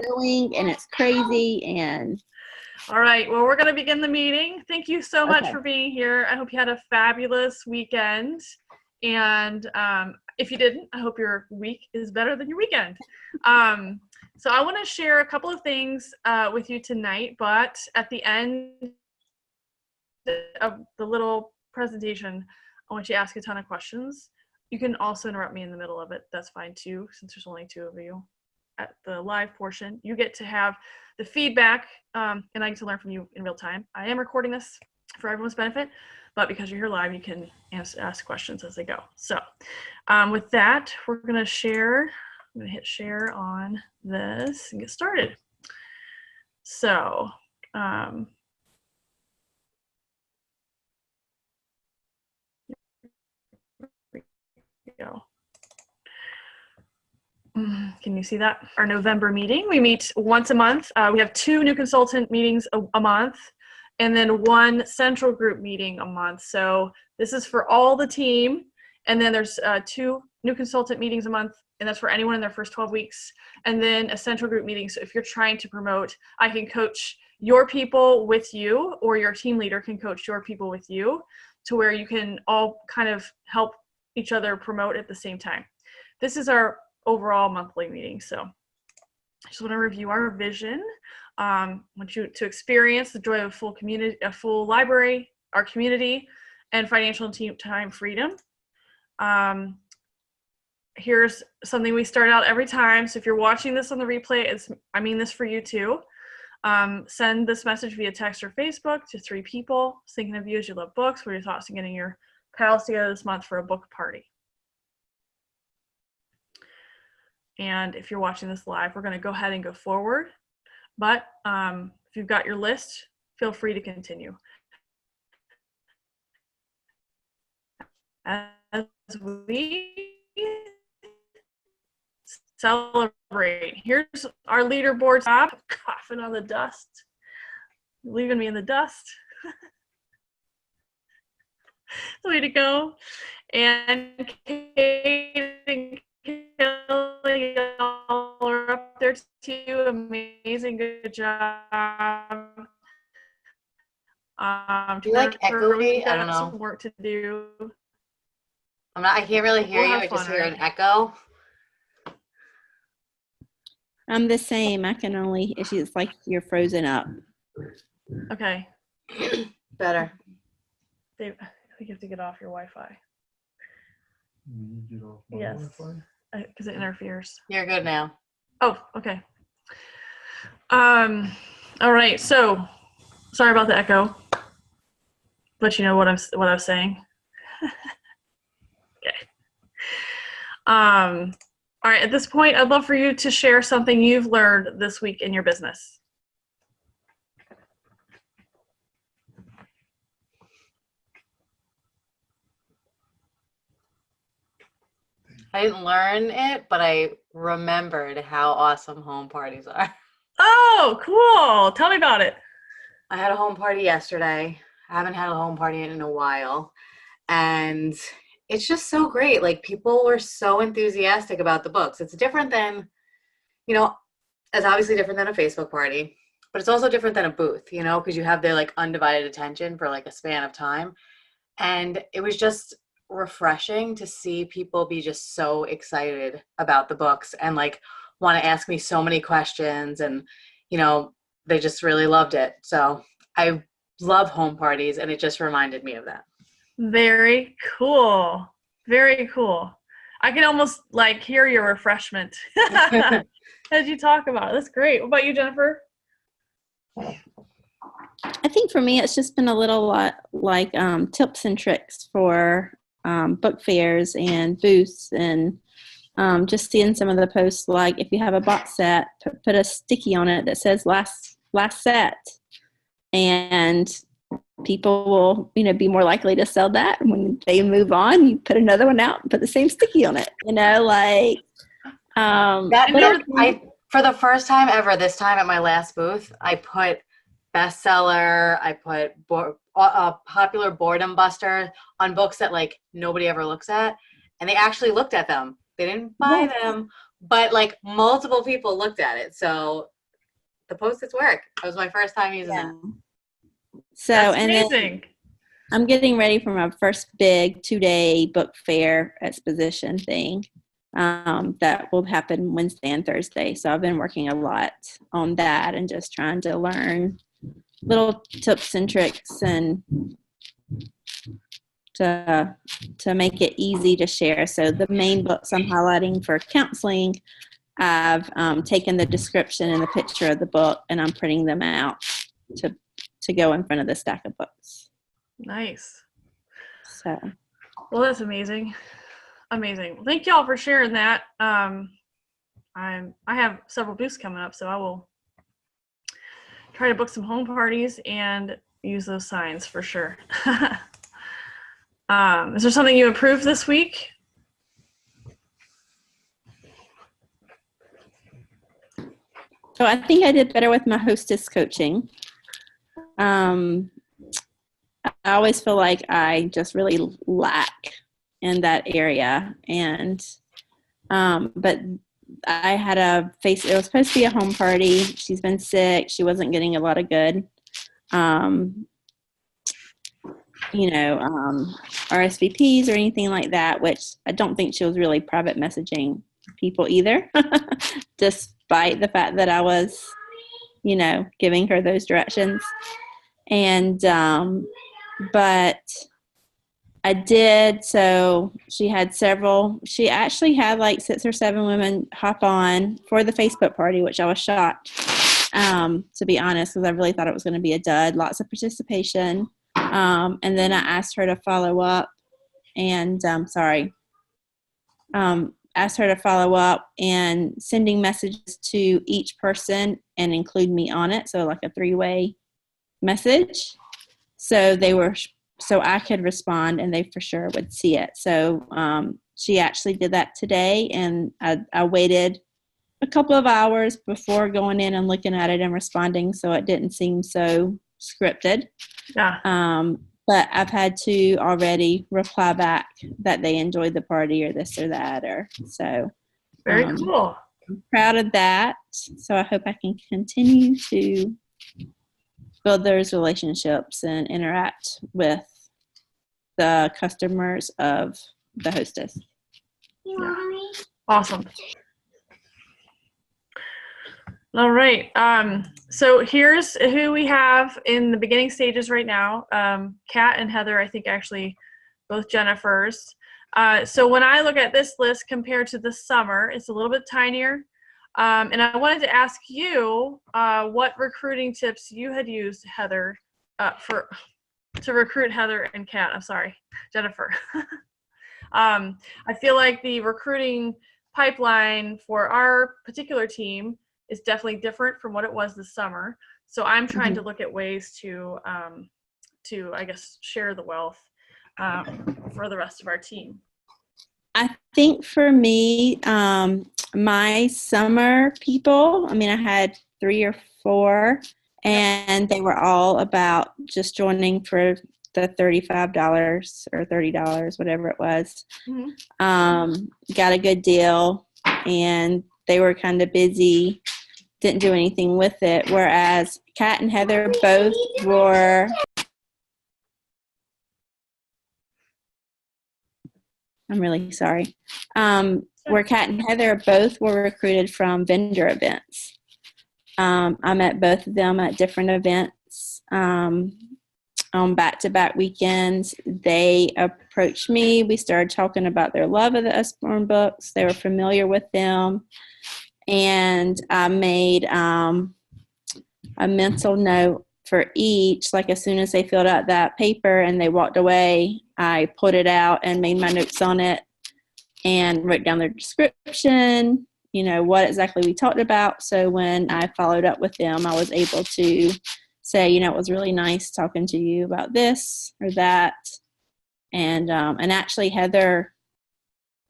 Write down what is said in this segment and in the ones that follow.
doing, and it's crazy. And all right, well, we're going to begin the meeting. Thank you so much for being here. I hope you had a fabulous weekend. And if you didn't, I hope your week is better than your weekend. So I want to share a couple of things with you tonight, but at the end of the little presentation, I want you to ask a ton of questions. You can also interrupt me in the middle of it. That's fine too, since there's only 2 of you at the live portion. You get to have the feedback, and I get to learn from you in real time. I am recording this for everyone's benefit, but because you're here live, you can ask questions as they go. So with that, we're going to share. I'm going to hit share on this and get started. So go. Can you see that? Our November meeting, we meet once a month. We have 2 new consultant meetings a month, and then 1 central group meeting a month. So this is for all the team. And then there's 2 new consultant meetings a month, and that's for anyone in their first 12 weeks. And then a central group meeting. So if you're trying to promote, I can coach your people with you, or your team leader can coach your people with you, to where you can all kind of help each other promote at the same time. This is our overall monthly meeting. So I just want to review our vision. I want you to experience the joy of a full library, our community, and financial and team time freedom. Here's something we start out every time. So if you're watching this on the replay, I mean this for you too. Send this message via text or Facebook to 3 people. Thinking of you as you love books. What are your thoughts on getting your pals together this month for a book party? And if you're watching this live, we're going to go ahead and go forward. But if you've got your list, feel free to continue. As we celebrate, here's our leaderboard. Stop coughing on the dust, leaving me in the dust. Way to go. And Kate and Kelly, y'all are up there too. Amazing, good job. Do you like echo me? I don't know. Some work to do. I can't really hear you. I just hear an echo. I'm the same. I can only, it's like you're frozen up. Okay. Better. Dave, I think you have to get off your Wi-Fi. You get off my Wi-Fi? Because it interferes. You're good now. Oh, okay. All right. So, sorry about the echo, but you know what I was saying. Okay. All right. At this point, I'd love for you to share something you've learned this week in your business. I didn't learn it, but I remembered how awesome home parties are. Oh, cool. Tell me about it. I had a home party yesterday. I haven't had a home party in a while. And it's just so great. Like, people were so enthusiastic about the books. It's different than, it's obviously different than a Facebook party, but it's also different than a booth, because you have their like undivided attention for like a span of time. And it was just refreshing to see people be just so excited about the books and like want to ask me so many questions, and they just really loved it. So I love home parties, and it just reminded me of that. Very cool. Very cool. I can almost like hear your refreshment as you talk about it. That's great. What about you, Jennifer? I think for me, it's just been a little lot like tips and tricks for book fairs and booths, and just seeing some of the posts, like if you have a box set, put a sticky on it that says last set, and people will, be more likely to sell that. And when they move on, you put another one out and put the same sticky on it, for the first time ever, this time at my last booth, I put bestseller, I put popular boredom buster on books that like nobody ever looks at, and they actually looked at them. They didn't buy them, but like multiple people looked at it. So the Post-its work. It was my first time using that. So, That's and then amazing. I'm getting ready for my first big 2-day book fair exposition thing that will happen Wednesday and Thursday. So I've been working a lot on that and just trying to learn little tips and tricks and to make it easy to share. So the main books I'm highlighting for counseling, I've taken the description and the picture of the book and I'm printing them out to go in front of the stack of books. Nice. So, Well, that's amazing. Amazing. Well, thank y'all for sharing that. I have several booths coming up, so I will try to book some home parties and use those signs for sure. Is there something you improved this week? so I think I did better with my hostess coaching. I always feel like I just really lack in that area. And, but I had it was supposed to be a home party. She's been sick. She wasn't getting a lot of good, RSVPs or anything like that, which I don't think she was really private messaging people either, despite the fact that I was, giving her those directions. And, but I did. So she actually had like 6 or 7 women hop on for the Facebook party, which I was shocked, to be honest, because I really thought it was going to be a dud. Lots of participation. And then I asked her to follow up and, asked her to follow up and sending messages to each person and include me on it. So like a 3-way message. So I could respond and they for sure would see it. So she actually did that today, and I waited a couple of hours before going in and looking at it and responding, so it didn't seem so scripted. Yeah. But I've had 2 already reply back that they enjoyed the party or this or that, so. Very cool. I'm proud of that. So I hope I can continue to build those relationships and interact with the customers of the hostess. Yeah. Awesome. All right. So here's who we have in the beginning stages right now. Kat and Heather, I think actually both Jennifers. So when I look at this list compared to the summer, it's a little bit tinier. And I wanted to ask you what recruiting tips you had used, Heather, to recruit Heather and Kat. I'm sorry, Jennifer. I feel like the recruiting pipeline for our particular team is definitely different from what it was this summer. So I'm trying to look at ways to I guess, share the wealth for the rest of our team. I think for me, my summer people, I had 3 or 4, and they were all about just joining for the $35 or $30, whatever it was. Mm-hmm. Got a good deal, and they were kind of busy, didn't do anything with it, whereas Kat and Heather both were... I'm really sorry. Where Kat and Heather both were recruited from vendor events. I met both of them at different events on back-to-back weekends. They approached me. We started talking about their love of the Usborne books. They were familiar with them. And I made a mental note for each, like as soon as they filled out that paper and they walked away, I pulled it out and made my notes on it and wrote down their description, what exactly we talked about. So when I followed up with them, I was able to say, it was really nice talking to you about this or that. And actually Heather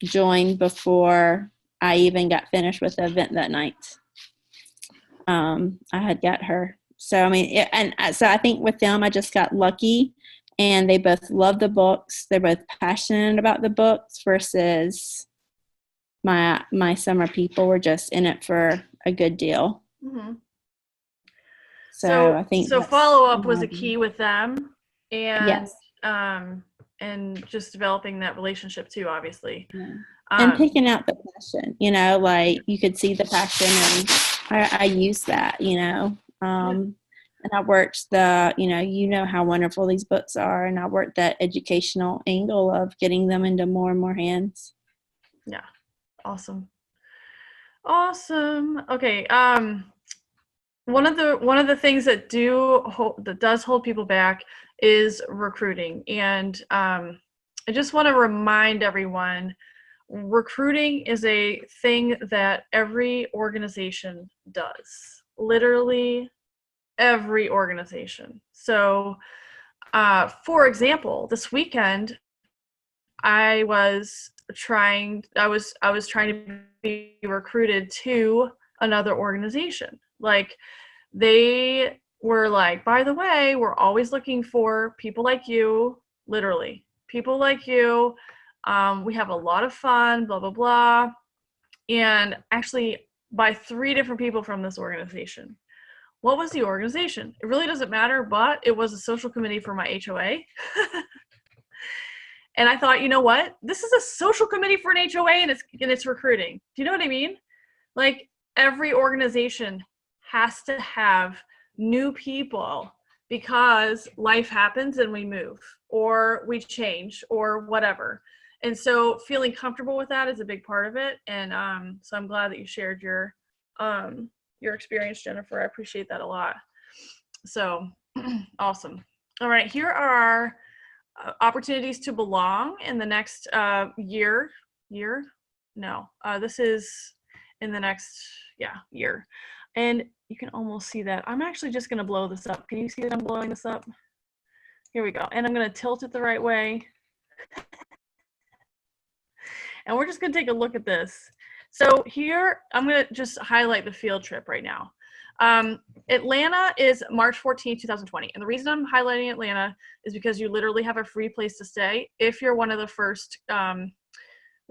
joined before I even got finished with the event that night. I had got her. So, so I think with them, I just got lucky, and they both love the books. They're both passionate about the books versus, my summer people were just in it for a good deal. Mm-hmm. So I think so that's follow up was a important. key with them, and Yes. and just developing that relationship too, obviously. Yeah. And picking out the passion, like you could see the passion, and I use that, and I worked how wonderful these books are, and I worked that educational angle of getting them into more and more hands. Yeah. Awesome. Okay. One of the things that does hold people back is recruiting, and I just want to remind everyone, recruiting is a thing that every organization does. Literally every organization. So, for example, this weekend I was trying to be recruited to another organization. Like, they were like, by the way, we're always looking for people like you, literally people like you. We have a lot of fun, blah blah blah. And actually, by 3 different people from this organization. What was the organization? It really doesn't matter, but it was a social committee for my HOA. And I thought, you know what? This is a social committee for an HOA, and it's recruiting. Do you know what I mean? Like, every organization has to have new people because life happens and we move or we change or whatever. And so feeling comfortable with that is a big part of it. And so I'm glad that you shared your experience, Jennifer. I appreciate that a lot. So awesome. All right, here are opportunities to belong in the next year. This is in the next year. And you can almost see that. I'm actually just going to blow this up. Can you see that I'm blowing this up? Here we go. And I'm going to tilt it the right way. And we're just going to take a look at this. So here, I'm going to just highlight the field trip right now. Atlanta is March 14, 2020. And the reason I'm highlighting Atlanta is because you literally have a free place to stay if you're one of the first,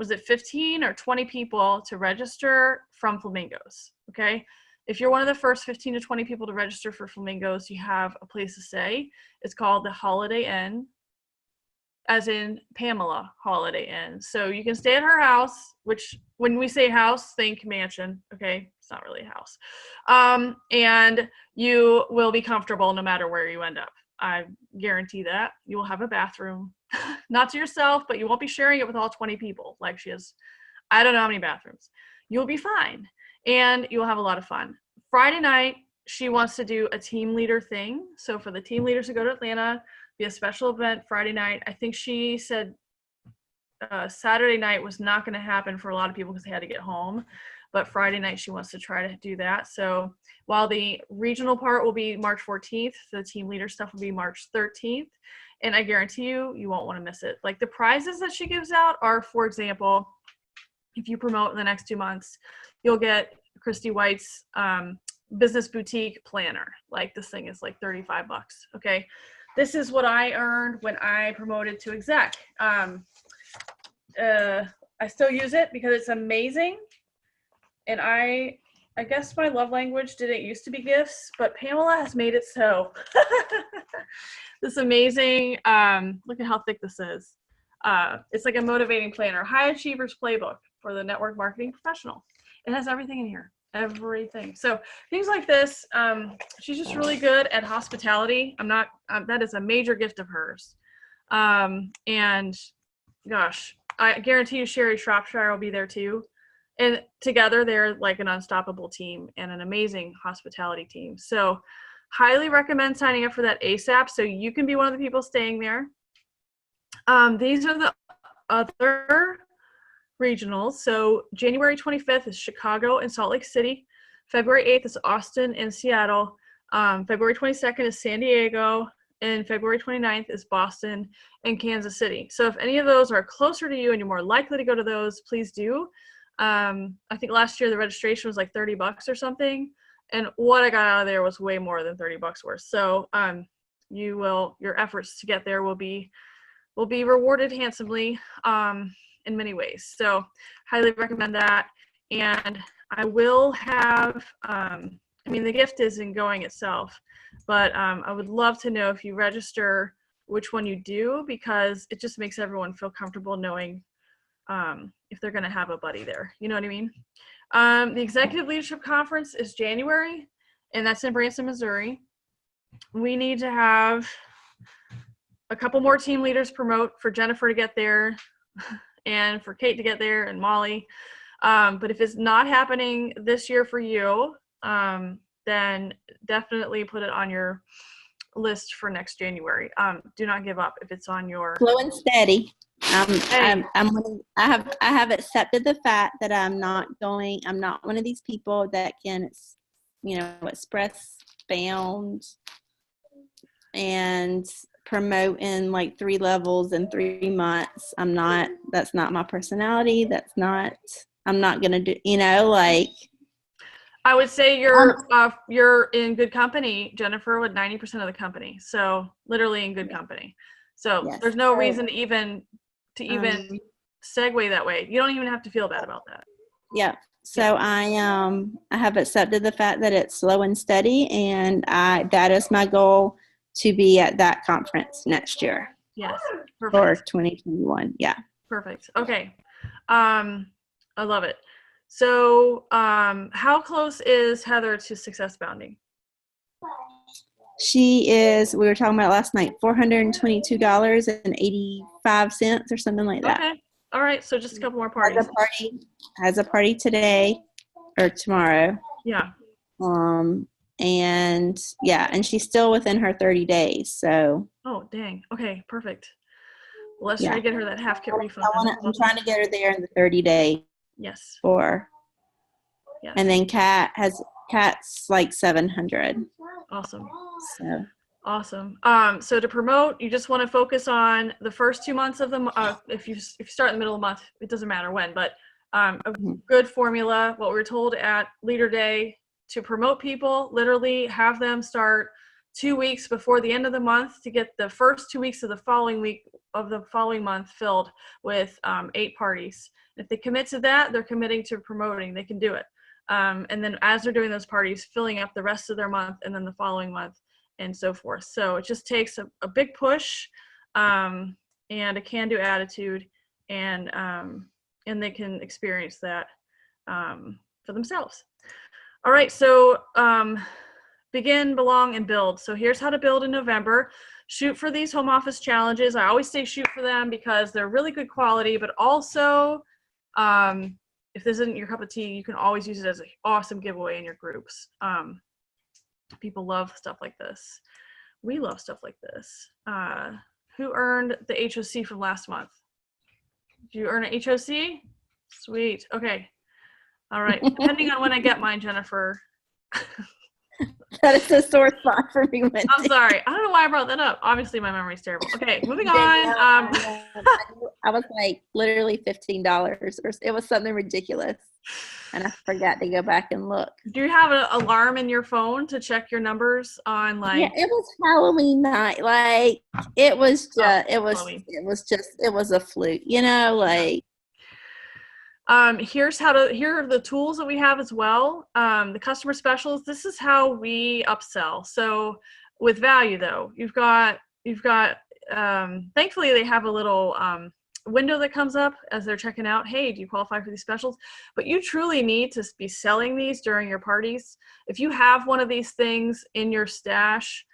15 or 20 people to register from Flamingos, okay? If you're one of the first 15 to 20 people to register for Flamingos, you have a place to stay. It's called the Holiday Inn, as in Pamela Holiday Inn. So you can stay at her house, which when we say house, think mansion, okay? It's not really a house. And you will be comfortable no matter where you end up. I guarantee that. You will have a bathroom, not to yourself, but you won't be sharing it with all 20 people like she has. I don't know how many bathrooms. You'll be fine, and you'll have a lot of fun. Friday night, she wants to do a team leader thing. So for the team leaders to go to Atlanta, be a special event Friday night. I think she said Saturday night was not going to happen for a lot of people because they had to get home. But Friday night, she wants to try to do that. So while the regional part will be March 14th, the team leader stuff will be March 13th. And I guarantee you won't want to miss it. Like, the prizes that she gives out are, for example, if you promote in the next 2 months, you'll get Christy White's business boutique planner. Like, this thing is like $35, okay? This is what I earned when I promoted to exec. I still use it because it's amazing. And I guess my love language didn't used to be gifts, but Pamela has made it so. This amazing, look at how thick this is. It's like a motivating planner, high achievers playbook for the network marketing professional. It has everything in here, everything. So things like this, she's just really good at hospitality. That is a major gift of hers. And gosh, I guarantee you Sherry Shropshire will be there too. And together they're like an unstoppable team and an amazing hospitality team. So highly recommend signing up for that ASAP so you can be one of the people staying there. These are the other regionals. So January 25th is Chicago and Salt Lake City. February 8th is Austin and Seattle. February 22nd is San Diego. And February 29th is Boston and Kansas City. So if any of those are closer to you and you're more likely to go to those, please do. I think last year the registration was like $30 or something. And what I got out of there was way more than $30 worth. So your efforts to get there will be rewarded handsomely. in many ways. So highly recommend that. And I will have, the gift is in going itself, but I would love to know if you register which one you do, because it just makes everyone feel comfortable knowing if they're going to have a buddy there. You know what I mean? The Executive Leadership Conference is January, and that's in Branson, Missouri. We need to have a couple more team leaders promote for Jennifer to get there and for Kate to get there and Molly. But if it's not happening this year for you, then definitely put it on your list for next January. Do not give up if it's on your Slow and steady. Hey. I have accepted the fact that I'm not one of these people that can, express bound and promote in like 3 levels in 3 months. That's not my personality. I'm not going to do, I would say you're in good company, Jennifer, with 90% of the company. So literally in good company. So yes. There's no reason to even segue that way. You don't even have to feel bad about that. Yeah. So I have accepted the fact that it's slow and steady, and that is my goal, to be at that conference next year. Yes. For Perfect. 2021. Yeah. Perfect. Okay. I love it. So how close is Heather to success bounding? She is, we were talking about last night, $422.85 or something like that. Okay. All right. So just a couple more parties. Has a party today or tomorrow. Yeah. And she's still within her 30 days. So. Oh, dang. Okay. Perfect. Well, let's try to get her that half kit refund. I'm trying to get her there in the 30 days. Yes. Yes. And then Cat's like 700. Awesome. So. Awesome. So to promote, you just want to focus on the first 2 months of the if you start in the middle of the month, it doesn't matter when, but a good formula, what we were told at Leader Day, to promote people, literally have them start 2 weeks before the end of the month to get the first 2 weeks of the following month filled with 8 parties. If they commit to that, they're committing to promoting. They can do it. And then as they're doing those parties, filling up the rest of their month and then the following month and so forth. So it just takes a big push and a can-do attitude, and they can experience that for themselves. All right, so begin, belong, and build. So here's how to build in November. Shoot for these home office challenges. I always say shoot for them because they're really good quality, but also if this isn't your cup of tea, you can always use it as an awesome giveaway in your groups. People love stuff like this. We love stuff like this. Who earned the HOC from last month? Did you earn an HOC? Sweet. Okay. All right. Depending on when I get mine, Jennifer. That is a sore spot for me, Wendy. I'm sorry. I don't know why I brought that up. Obviously, my memory's terrible. Okay, moving on. I was like literally $15, or it was something ridiculous, and I forgot to go back and look. Do you have an alarm in your phone to check your numbers on like? Yeah, it was Halloween night. Like it was just, it was a fluke. Like. Here are the tools that we have as well. The customer specials, this is how we upsell. So with value though, you've got, thankfully they have a little, window that comes up as they're checking out. Hey, do you qualify for these specials? But you truly need to be selling these during your parties. If you have one of these things in your stash,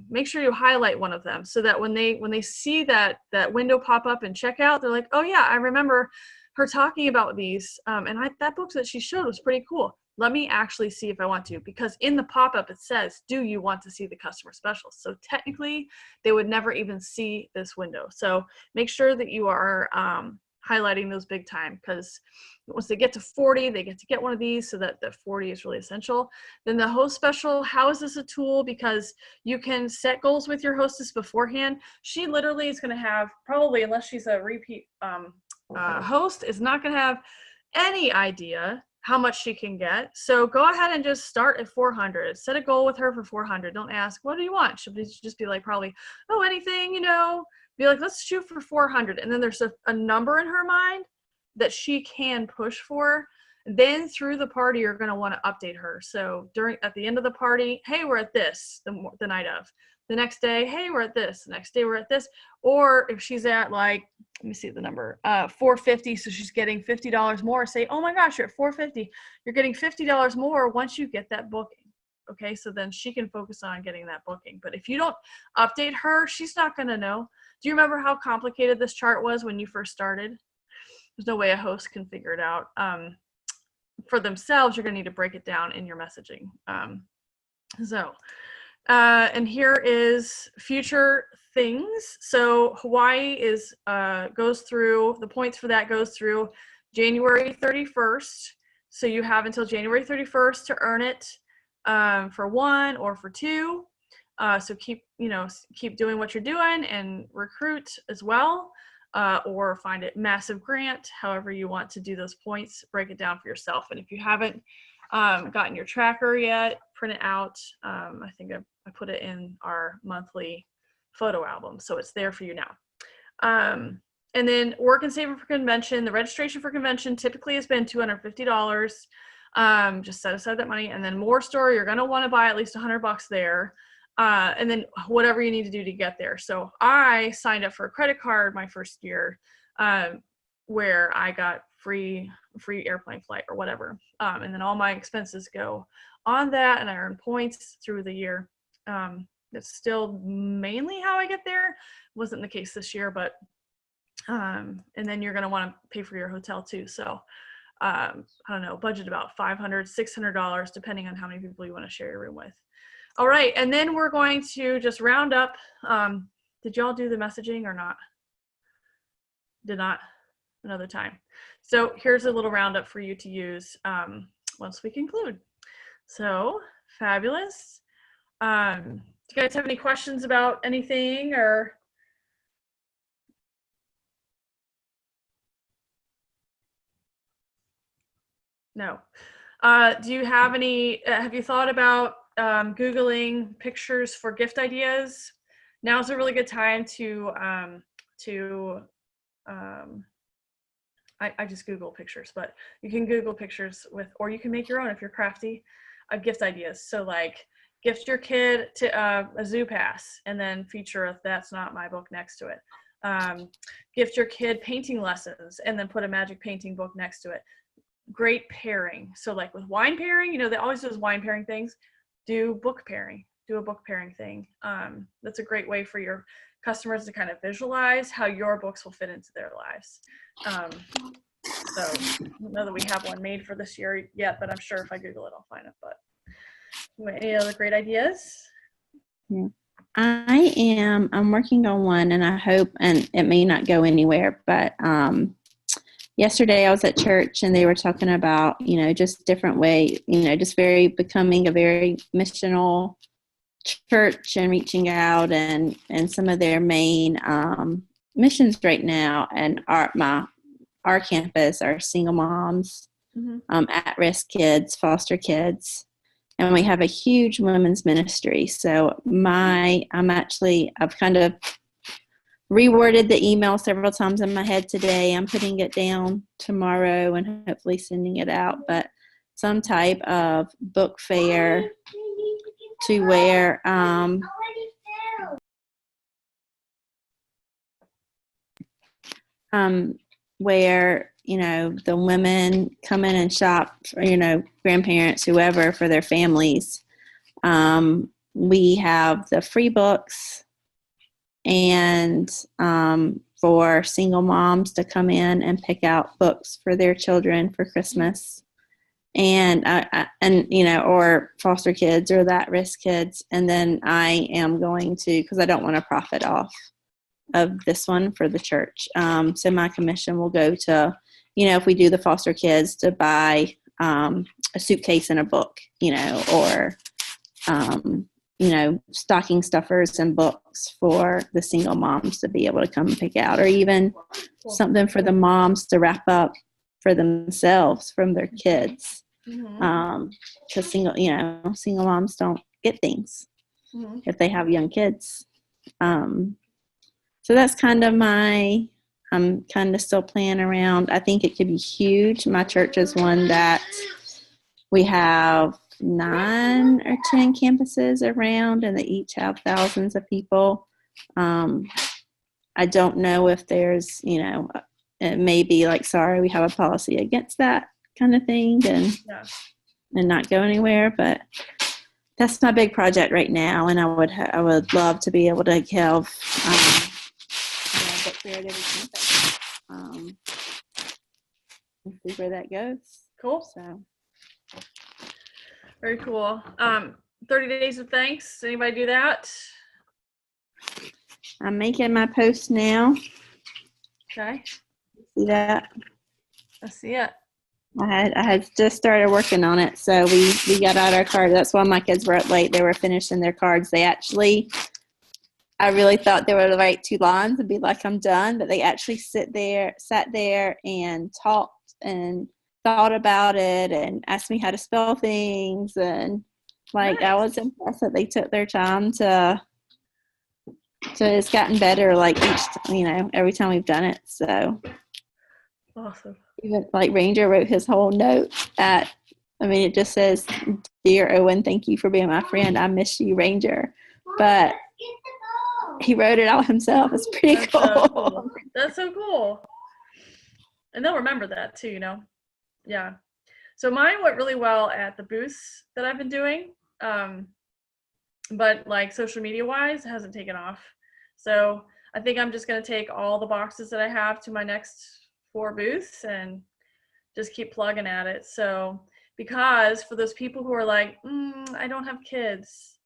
make sure you highlight one of them so that when they see that window pop up and check out, they're like, oh yeah, I remember her talking about these, and that book that she showed was pretty cool. Let me actually see if I want to, because in the pop-up it says, do you want to see the customer specials? So technically they would never even see this window. So make sure that you are highlighting those big time, because once they get to 40, they get to get one of these, so that the 40 is really essential. Then the host special, how is this a tool? Because you can set goals with your hostess beforehand. She literally is going to have, probably, unless she's a repeat host, is not going to have any idea how much she can get. So go ahead and just start at 400. Set a goal with her for 400. Don't ask, what do you want? She'll just be like, probably, oh, anything, be like, let's shoot for 400. And then there's a number in her mind that she can push for. Then through the party, you're going to want to update her. So at the end of the party, hey, we're at this the night of. The next day, hey, we're at this. The next day, we're at this. Or if she's at like, let me see the number, 450, so she's getting $50 more, say, oh my gosh, you're at 450. You're getting $50 more once you get that booking. Okay, so then she can focus on getting that booking. But if you don't update her, she's not going to know. Do you remember how complicated this chart was when you first started? There's no way a host can figure it out. For themselves, you're going to need to break it down in your messaging. And here is future things. So Hawaii goes through, the points for that goes through January 31st. So you have until January 31st to earn it for 1 or for 2. So keep doing what you're doing and recruit as well. Or find a massive grant, however you want to do those points, break it down for yourself. And if you haven't gotten your tracker yet, print it out. I think I put it in our monthly photo album, so it's there for you now. And then work and save for convention. The registration for convention typically has been $250. Just set aside that money. And then more store, you're going to want to buy at least $100 there. And then whatever you need to do to get there. So I signed up for a credit card my first year, where I got free airplane flight or whatever. And then all my expenses go on that, and I earn points through the year. That's still mainly how I get there. Wasn't the case this year, but and then you're going to want to pay for your hotel too. So I don't know, budget about $500, $600, depending on how many people you want to share your room with. All right, and then we're going to just round up. Did y'all do the messaging or not? Did not? Another time. So here's a little roundup for you to use once we conclude. So fabulous. Do you guys have any questions about anything or? No. Do you have any, have you thought about Googling pictures for gift ideas? Now's a really good time to I just Google pictures, but you can Google pictures or you can make your own if you're crafty, gift ideas. So like gift your kid to a zoo pass and then feature a That's Not My Book next to it. Gift your kid painting lessons and then put a magic painting book next to it. Great pairing. So like with wine pairing, they always do those wine pairing things. Do book pairing. Do a book pairing thing. That's a great way for your customers to kind of visualize how your books will fit into their lives. So I don't know that we have one made for this year yet, but I'm sure if I Google it, I'll find it. But any other great ideas? Yeah. I'm working on one, and I hope, and it may not go anywhere, but yesterday I was at church and they were talking about, just different ways, just becoming a very missional church and reaching out and some of their main missions right now. And our campus are single moms, at-risk kids, foster kids. And we have a huge women's ministry. So I've kind of reworded the email several times in my head today. I'm putting it down tomorrow and hopefully sending it out. But some type of book fair to where where the women come in and shop, grandparents, whoever, for their families. We have the free books, and for single moms to come in and pick out books for their children for Christmas, and or foster kids or that risk kids. And then I am going to, because I don't want to profit off of this one for the church. So my commission will go to, if we do the foster kids, to buy a suitcase and a book, or stocking stuffers and books for the single moms to be able to come and pick out, or even something for the moms to wrap up for themselves from their kids. Because single moms don't get things if they have young kids. So that's kind of I'm kind of still playing around. I think it could be huge. My church is one that we have 9 or 10 campuses around, and they each have thousands of people. I don't know if there's, it may be like, sorry, we have a policy against that kind of thing, and not go anywhere. But that's my big project right now, and I would love to be able to have book fair at every campus, and see where that goes. Cool. So Very cool. 30 Days of Thanks. Anybody do that? I'm making my post now. Okay. See that? I see it. I had just started working on it, so we got out our card. That's why my kids were up late. They were finishing their cards. I really thought they would write 2 lines and be like, I'm done, but they actually sat there and talked and thought about it and asked me how to spell things, and Nice. I was impressed that they took their time to it's gotten better every time we've done it. So Awesome. even Ranger wrote his whole note it just says, "Dear Owen, thank you for being my friend. I miss you, Ranger." But he wrote it out himself. It's pretty That's cool. so cool. That's so cool. And they'll remember that too, Yeah. So mine went really well at the booths that I've been doing. But social media wise, it hasn't taken off. So I think I'm just going to take all the boxes that I have to my next 4 booths and just keep plugging at it. So, because for those people who are like, I don't have kids,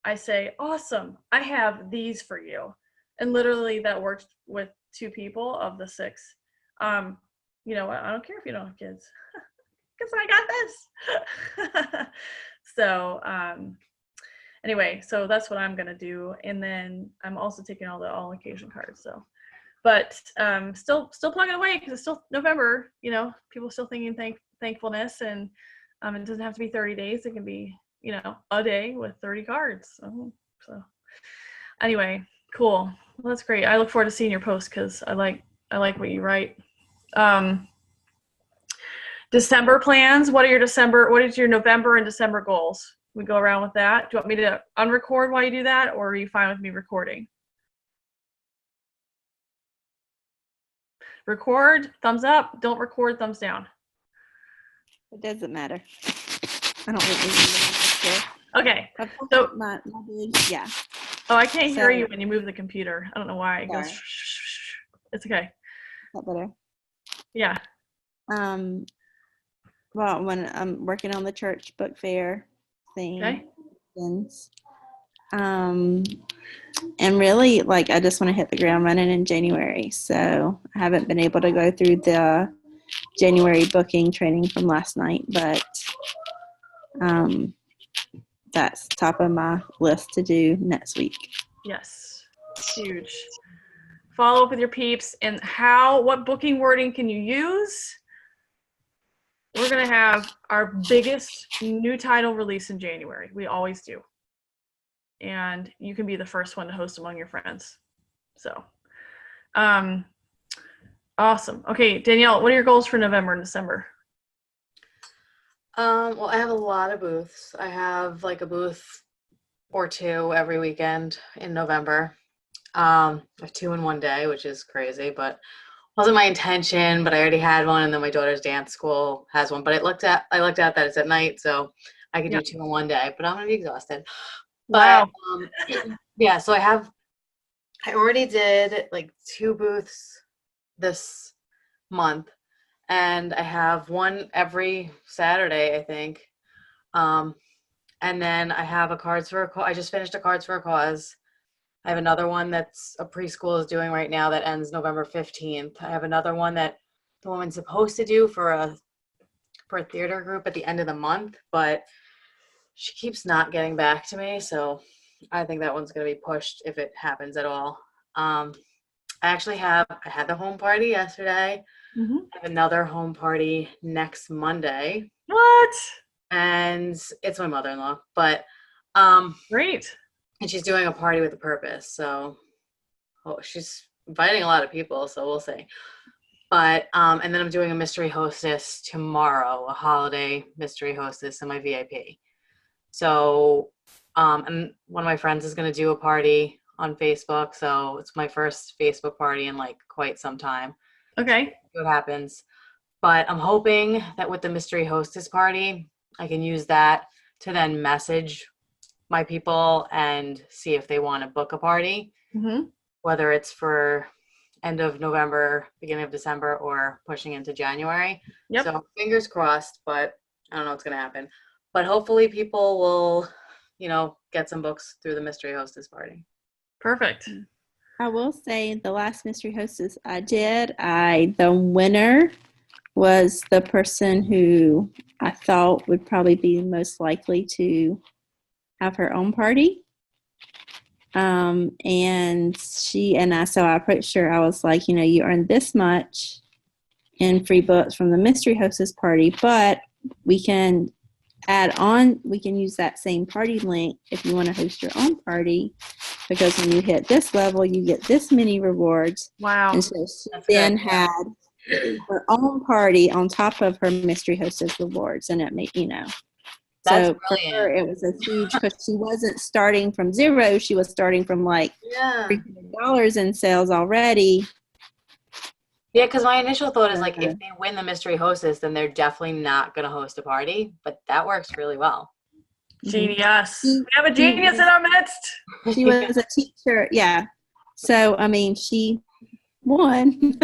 I say, awesome, I have these for you. And literally that worked with 2 people of the 6. I don't care if you don't have kids because I got this. So, anyway, so that's what I'm going to do. And then I'm also taking all the all occasion cards. So, but still plugging away because it's still November, people still thinking thankfulness, and it doesn't have to be 30 days. It can be, a day with 30 cards. So anyway, cool. Well, that's great. I look forward to seeing your post because I like what you write. December plans. What is your November and December goals? We go around with that. Do you want me to unrecord while you do that, or are you fine with me recording? Record, thumbs up. Don't record, thumbs down. It doesn't matter. I don't really care. Okay. So my yeah. Oh, I can't hear you when you move the computer. I don't know why. It goes. It's okay. Is that better? Yeah. Well, when I'm working on the church book fair thing, okay. And really, I just want to hit the ground running in January. So I haven't been able to go through the January booking training from last night, but that's top of my list to do next week. Yes, huge. Follow up with your peeps, and what booking wording can you use? We're going to have our biggest new title release in January. We always do. And you can be the first one to host among your friends. So, awesome. Okay, Danielle, what are your goals for November and December? Well, I have a lot of booths. I have a booth or 2 every weekend in November. I have 2 in one day, which is crazy, but wasn't my intention, but I already had one, and then my daughter's dance school has one, but I looked at that it's at night, so I could do 2 in one day, but I'm gonna be exhausted. But yeah, so I already did 2 booths this month, and I have one every Saturday, I think. And then I have I just finished a Cards for a Cause. I have another one that's a preschool is doing right now that ends November 15th. I have another one that the woman's supposed to do for a theater group at the end of the month, but she keeps not getting back to me, so I think that one's going to be pushed if it happens at all. I had the home party yesterday. Mm-hmm. I have another home party next Monday. What? And it's my mother-in-law, but great. and she's doing a party with a purpose, so Oh, she's inviting a lot of people, so we'll see. But and then I'm doing a mystery hostess tomorrow, a holiday mystery hostess in my VIP. So and one of my friends is going to do a party on Facebook, so it's my first Facebook party in like quite some time. Okay. See what happens. But I'm hoping that with the mystery hostess party, I can use that to then message my people and see if they want to book a party, whether it's for end of November, beginning of December, or pushing into January. Yep. So fingers crossed, but I don't know what's going to happen. But hopefully people will, get some books through the mystery hostess party. Perfect. I will say the last mystery hostess I did, the winner was the person who I thought would probably be most likely to have her own party. And so I'm pretty sure I was like, you earned this much in free books from the mystery hostess party, but we can use that same party link if you want to host your own party, because when you hit this level, you get this many rewards. Wow. And so she then had her own party on top of her mystery hostess rewards, and it made, That's so brilliant. for her, it was a huge, because she wasn't starting from zero. She was starting from like $300 in sales already. Yeah, because my initial thought is like, if they win the mystery hostess, then they're definitely not going to host a party. But that works really well. Genius. We have a genius in our midst. She was a teacher. Yeah. So, she won.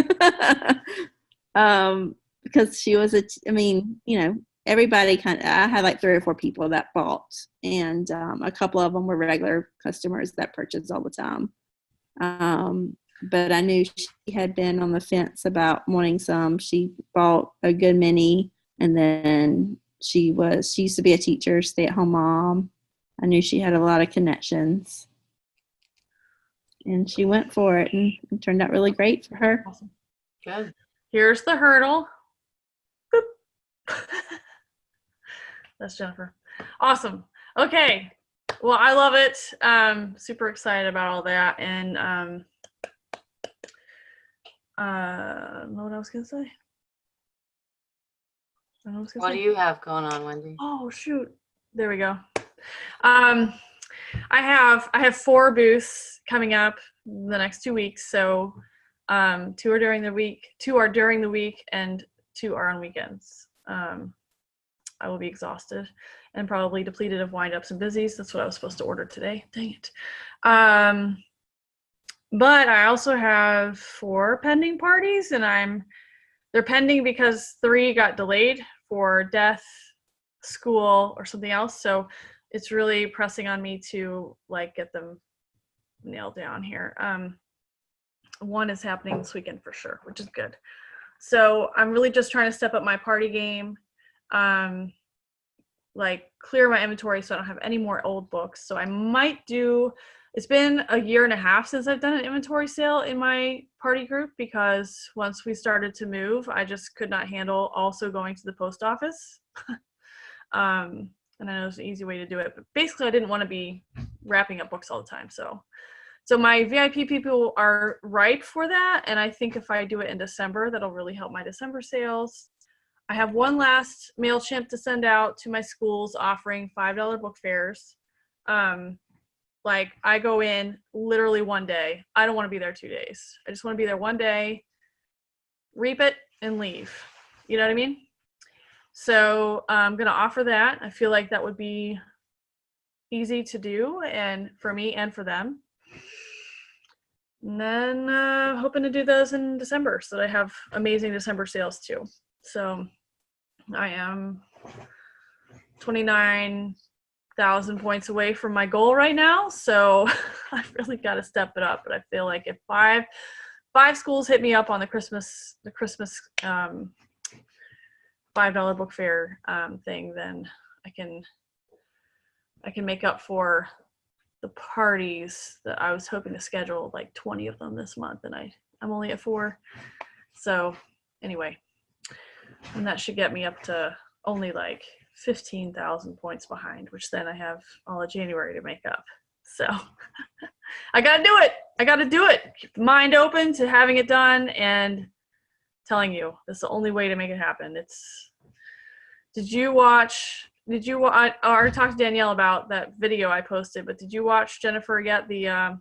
Because she was everybody I had like 3 or 4 people that bought, and a couple of them were regular customers that purchased all the time. But I knew she had been on the fence about wanting some. She bought a good many, and then she used to be a teacher, stay-at-home mom. I knew she had a lot of connections, and she went for it, and it turned out really great for her. Awesome. Good. Here's the hurdle. Boop. That's Jennifer. Awesome. Okay. Well, I love it. Super excited about all that. And know what I was gonna say? What do you have going on, Wendy? Oh shoot. There we go. I have 4 booths coming up the next 2 weeks. So 2 are during the week, 2 are during the week, and 2 are on weekends. I will be exhausted and probably depleted of wind-ups and busies. That's what I was supposed to order today. Dang it. But I also have 4 pending parties, and they're pending because 3 got delayed for death, school, or something else. So it's really pressing on me to like get them nailed down here. 1 is happening this weekend for sure, which is good. So I'm really just trying to step up my party game, like clear my inventory so I don't have any more old books. So I might it's been a year and a half since I've done an inventory sale in my party group, because once we started to move, I just could not handle also going to the post office. And I know it's an easy way to do it, but basically I didn't want to be wrapping up books all the time. So my VIP people are ripe for that. And I think if I do it in December, that'll really help my December sales. I have 1 last MailChimp to send out to my schools offering $5 book fairs. Like I go in literally 1 day. I don't want to be there 2 days. I just want to be there 1 day, reap it, and leave. You know what I mean? So I'm going to offer that. I feel like that would be easy to do, and for me and for them. And then hoping to do those in December so that I have amazing December sales too. So I am 29,000 points away from my goal right now. So I've really got to step it up. But I feel like if five schools hit me up on the Christmas $5 book fair thing, then I can make up for the parties that I was hoping to schedule, like 20 of them this month, and I'm only at 4. So anyway, and that should get me up to only like 15,000 points behind, which then I have all of January to make up. So I got to do it. I got to do it. Keep the mind open to having it done, and telling you, that's the only way to make it happen. Did you watch, I already talked to Danielle about that video I posted, but did you watch, Jennifer, yet the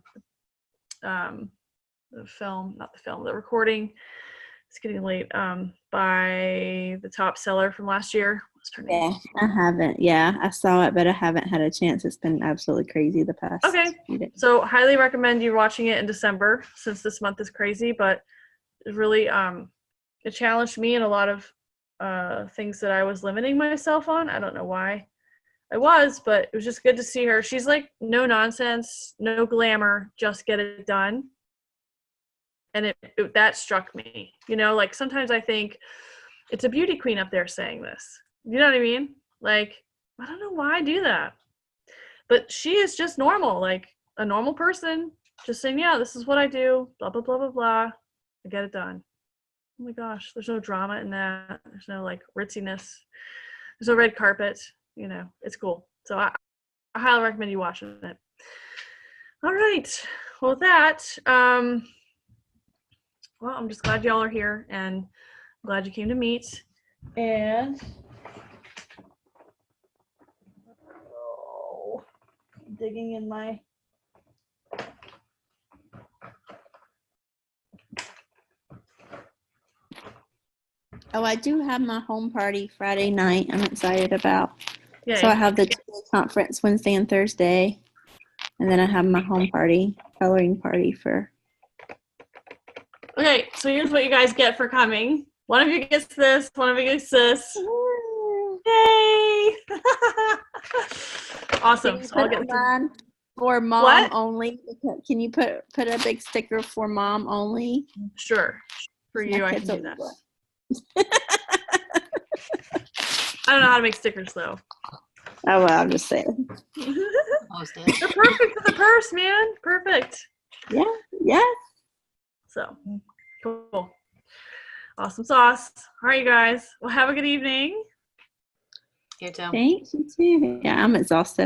film, not the film, the recording? It's getting late. By the top seller from last year. What's her name? Yeah, I haven't. Yeah, I saw it, but I haven't had a chance. It's been absolutely crazy the past few days. So highly recommend you watching it in December, since this month is crazy, but it really it challenged me in a lot of things that I was limiting myself on. I don't know why I was, but it was just good to see her. She's like no nonsense, no glamour, just get it done. And that struck me. You know, like sometimes I think it's a beauty queen up there saying this. You know what I mean? Like, I don't know why I do that. But she is just normal, like a normal person, just saying, yeah, this is what I do, blah, blah, blah, blah, blah. I get it done. Oh my gosh, there's no drama in that. There's no like ritziness. There's no red carpet. You know, it's cool. So I highly recommend you watching it. All right. Well, with that, well, I'm just glad y'all are here, and I'm glad you came to meet. And digging in my I do have my home party Friday night. I'm excited about. Yay. So I have the conference Wednesday and Thursday, and then I have my home party, coloring party for. Okay, so here's what you guys get for coming. One of you gets this, one of you gets this. Yay! Awesome. So I'll get mine for mom What? only. Can you put a big sticker for mom only? Sure. For you, My I kids can do will- that. I don't know how to make stickers though. Oh well, I'm just saying. Post it. They're perfect for the purse, man. Perfect. Yeah. So cool. Awesome sauce. All right, you guys. Well, have a good evening. You too. Thanks, you too. Yeah, I'm exhausted.